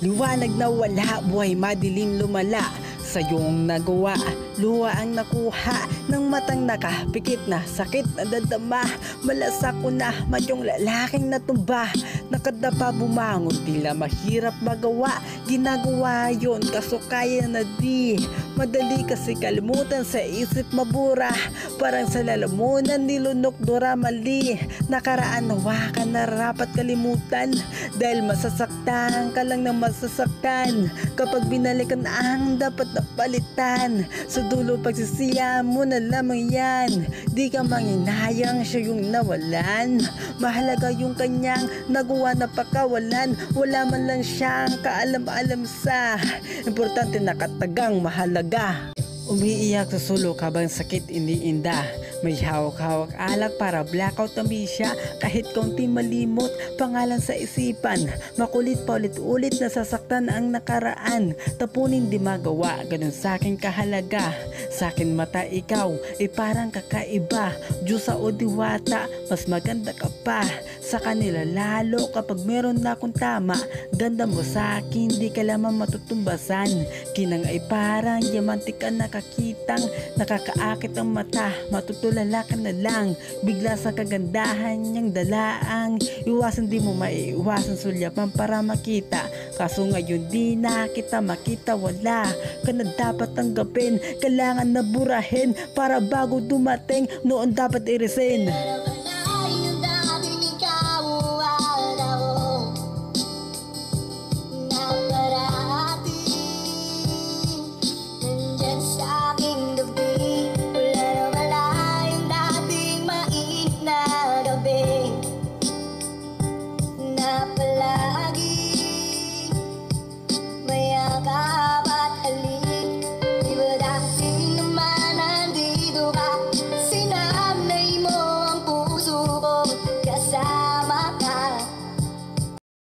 Liwanag na wala, buhay madilim lumala. Sa iyong nagawa, luha ang nakuha ng matang nakapikit na sakit na dadama. Malasak ko na madyong lalaking natumba. Nakadapa bumangon, tila mahirap magawa. Ginagawa yon kaso kaya na di. Madali kasi kalimutan, sa isip mabura. Parang sa lalamunan nilunok dora mali. Nakaraan nawa ka na rapat kalimutan. Dahil masasaktan ka lang ng masasaktan. Kapag binalikan ang dapat na palitan, sa dulo pagsisiya mo na lamang yan. Di ka manginayang siya yung nawalan. Mahalaga yung kanyang nagawa na pakawalan. Wala man lang siyang kaalam-alam sa importante na katagang mahalaga. Umiiyak sa sulok habang sakit iniinda. May hawak-hawak alak para blackout na siya. Kahit kaunti malimot, pangalan sa isipan. Makulit pa ulit-ulit, nasasaktan ang nakaraan. Tapunin di magawa, ganun sa'kin kahalaga. Sa'kin mata ikaw, parang kakaiba. Diyosa o diwata, mas maganda ka pa. Sa kanila lalo kapag meron na akong tama. Ganda mo sa'kin, di ka lamang matutumbasan. Kinang ay parang diamante ka nakakitang. Nakakaakit ang mata, matutulala ka na lang. Bigla sa kagandahan niyang dalaang. Iwasan di mo maiiwasan sulyapan para makita. Kaso ngayon di na kita makita, wala ka na dapat tanggapin. Kailangan na burahin para bago dumating, noon dapat irisin.